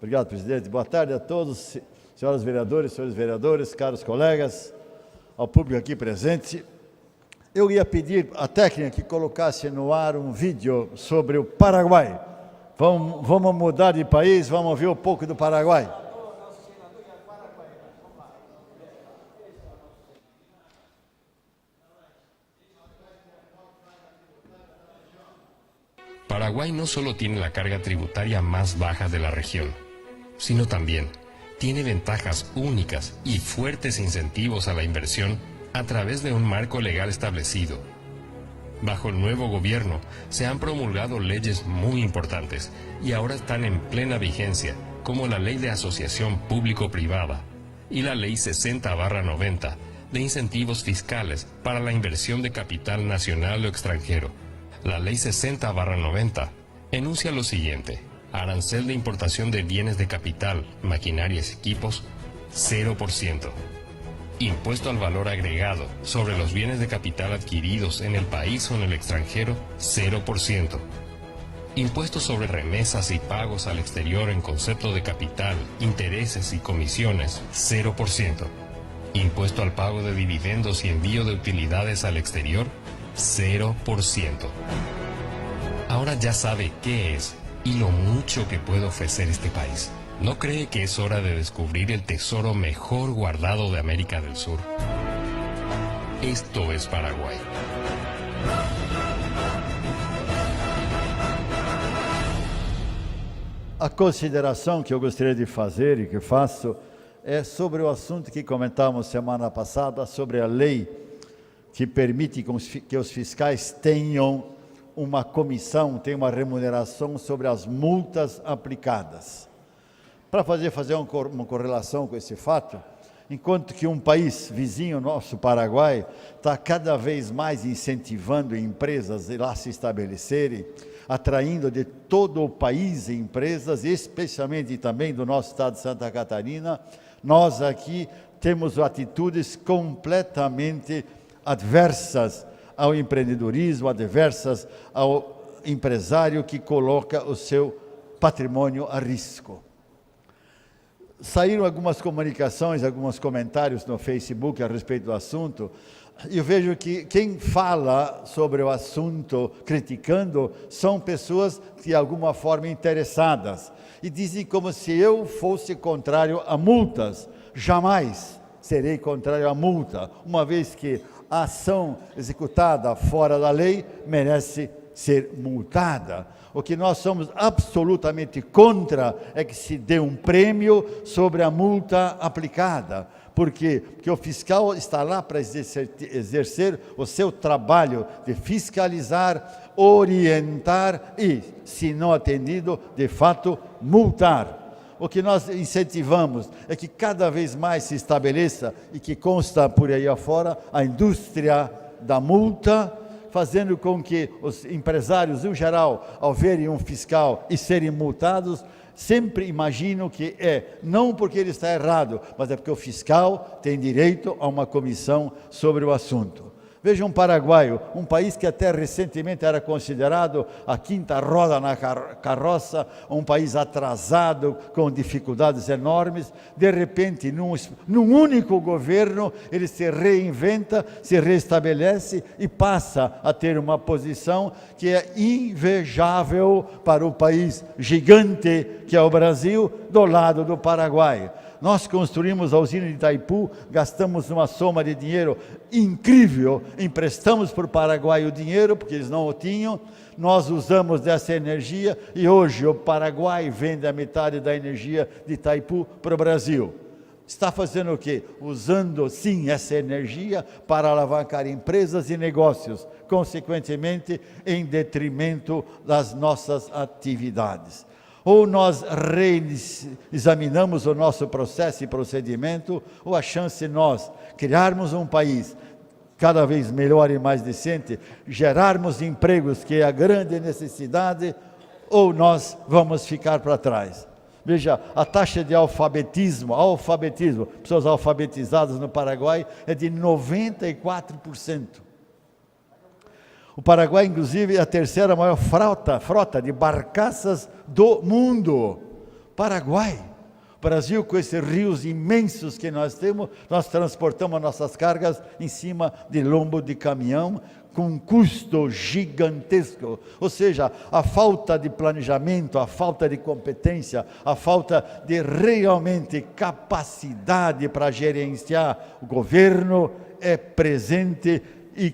Obrigado, presidente. Boa tarde a todos, senhoras vereadoras, senhores vereadores, caros colegas, ao público aqui presente. Eu ia pedir à técnica que colocasse no ar um vídeo sobre o Paraguai. Vamos mudar de país, vamos ver um pouco do Paraguai. Paraguay no solo tiene la carga tributaria más baja de la región, sino también tiene ventajas únicas y fuertes incentivos a la inversión a través de un marco legal establecido. Bajo el nuevo gobierno se han promulgado leyes muy importantes y ahora están en plena vigencia, como la Ley de Asociación Público-Privada y la Ley 60/90 de incentivos fiscales para la inversión de capital nacional o extranjero. La Ley 60/90 enuncia lo siguiente: arancel de importación de bienes de capital, maquinarias y equipos, 0%. Impuesto al valor agregado sobre los bienes de capital adquiridos en el país o en el extranjero, 0%. Impuestos sobre remesas y pagos al exterior en concepto de capital, intereses y comisiones, 0%. Impuesto al pago de dividendos y envío de utilidades al exterior, 0%. Ahora ya sabe qué es y lo mucho que puede ofrecer este país. ¿No cree que es hora de descubrir el tesoro mejor guardado de América del Sur? Esto es Paraguay. A consideração que eu gostaria de fazer e que faço é sobre o assunto que comentávamos semana passada, sobre a lei que permite que os fiscais tenham uma comissão, tenham uma remuneração sobre as multas aplicadas. Para fazer uma correlação com esse fato, enquanto que um país vizinho nosso, Paraguai, está cada vez mais incentivando empresas a lá se estabelecerem, atraindo de todo o país empresas, especialmente também do nosso estado de Santa Catarina, nós aqui temos atitudes completamente adversas ao empreendedorismo, adversas ao empresário que coloca o seu patrimônio a risco. Saíram algumas comunicações, alguns comentários no Facebook a respeito do assunto, e eu vejo que quem fala sobre o assunto, criticando, são pessoas de alguma forma interessadas, e dizem como se eu fosse contrário a multas. Jamais serei contrário à multa, uma vez que a ação executada fora da lei merece ser multada. O que nós somos absolutamente contra é que se dê um prêmio sobre a multa aplicada. Por quê? Porque o fiscal está lá para exercer o seu trabalho de fiscalizar, orientar e, se não atendido, de fato, multar. O que nós incentivamos é que cada vez mais se estabeleça, e que consta por aí afora, a indústria da multa, fazendo com que os empresários, em geral, ao verem um fiscal e serem multados, sempre imaginam que não porque ele está errado, mas é porque o fiscal tem direito a uma comissão sobre o assunto. Veja um paraguaio, um país que até recentemente era considerado a quinta roda na carroça, um país atrasado, com dificuldades enormes. De repente, num único governo, ele se reinventa, se restabelece e passa a ter uma posição que é invejável para o país gigante que é o Brasil, do lado do Paraguai. Nós construímos a usina de Itaipu, gastamos uma soma de dinheiro incrível, emprestamos para o Paraguai o dinheiro, porque eles não o tinham, nós usamos dessa energia e hoje o Paraguai vende a metade da energia de Itaipu para o Brasil. Está fazendo o quê? Usando, sim, essa energia para alavancar empresas e negócios, consequentemente, em detrimento das nossas atividades. Ou nós reexaminamos o nosso processo e procedimento, ou a chance de nós criarmos um país cada vez melhor e mais decente, gerarmos empregos, que é a grande necessidade, ou nós vamos ficar para trás. Veja, a taxa de alfabetismo, pessoas alfabetizadas no Paraguai, é de 94%. O Paraguai, inclusive, é a terceira maior frota de barcaças do mundo. Paraguai. Brasil, com esses rios imensos que nós temos, nós transportamos nossas cargas em cima de lombo de caminhão, com um custo gigantesco. Ou seja, a falta de planejamento, a falta de competência, a falta de realmente capacidade para gerenciar o governo é presente e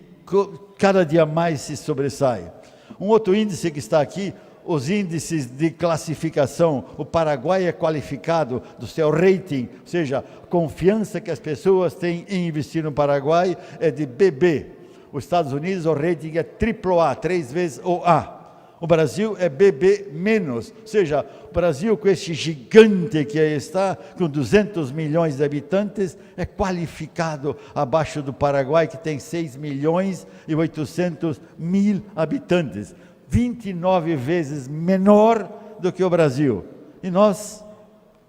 cada dia mais se sobressai. Um outro índice que está aqui, os índices de classificação. O Paraguai é qualificado do seu rating, ou seja, a confiança que as pessoas têm em investir no Paraguai é de BB. Os Estados Unidos, o rating é AAA, 3 vezes o A. O Brasil é BB-, ou seja, o Brasil, com esse gigante que aí está, com 200 milhões de habitantes, é qualificado abaixo do Paraguai, que tem 6 milhões e 800 mil habitantes. 29 vezes menor do que o Brasil. E nós,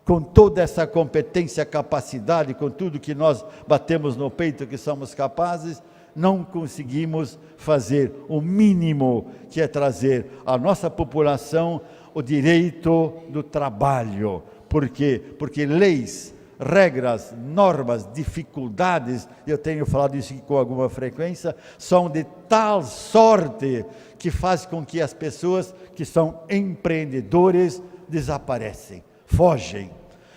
com toda essa competência, capacidade, com tudo que nós batemos no peito que somos capazes, não conseguimos fazer o mínimo, que é trazer à nossa população o direito do trabalho. Por quê? Porque leis, regras, normas, dificuldades, eu tenho falado isso aqui com alguma frequência, são de tal sorte que faz com que as pessoas que são empreendedores desaparecem, fogem.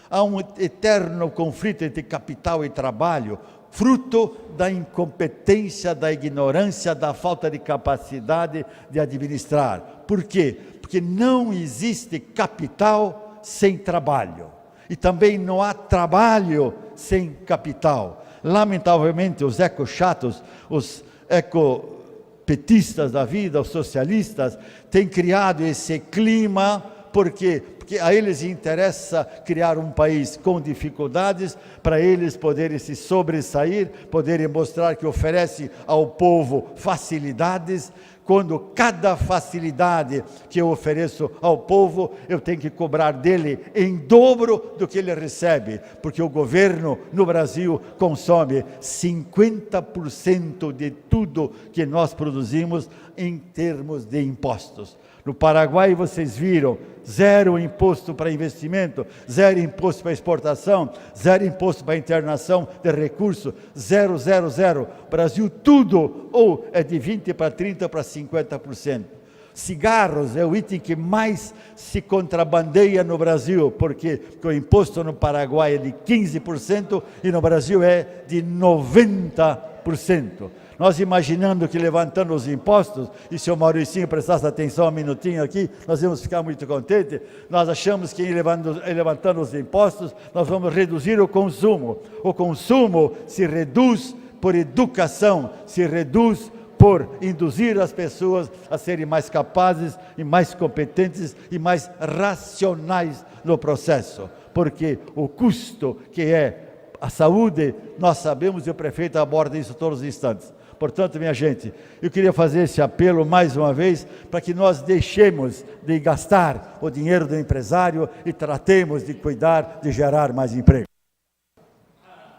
Há um eterno conflito entre capital e trabalho, fruto da incompetência, da ignorância, da falta de capacidade de administrar. Por quê? Porque não existe capital sem trabalho. E também não há trabalho sem capital. Lamentavelmente, os ecochatos, os ecopetistas da vida, os socialistas, têm criado esse clima. Por quê? Porque a eles interessa criar um país com dificuldades, para eles poderem se sobressair, poderem mostrar que oferece ao povo facilidades, quando cada facilidade que eu ofereço ao povo, eu tenho que cobrar dele em dobro do que ele recebe, porque o governo no Brasil consome 50% de tudo que nós produzimos em termos de impostos. No Paraguai, vocês viram, 0 imposto para investimento, 0 imposto para exportação, 0 imposto para internação de recursos, 0, 0, 0. Brasil, tudo, ou é de 20% para 30% para 50%. Cigarros é o item que mais se contrabandeia no Brasil, porque o imposto no Paraguai é de 15% e no Brasil é de 90%. Nós imaginando que levantando os impostos, e se o Mauricinho prestasse atenção um minutinho aqui, nós íamos ficar muito contentes, nós achamos que levantando os impostos, nós vamos reduzir o consumo. O consumo se reduz por educação, se reduz por induzir as pessoas a serem mais capazes e mais competentes e mais racionais no processo. Porque o custo que é a saúde, nós sabemos, e o prefeito aborda isso todos os instantes. Portanto, minha gente, eu queria fazer esse apelo mais uma vez, para que nós deixemos de gastar o dinheiro do empresário e tratemos de cuidar de gerar mais emprego.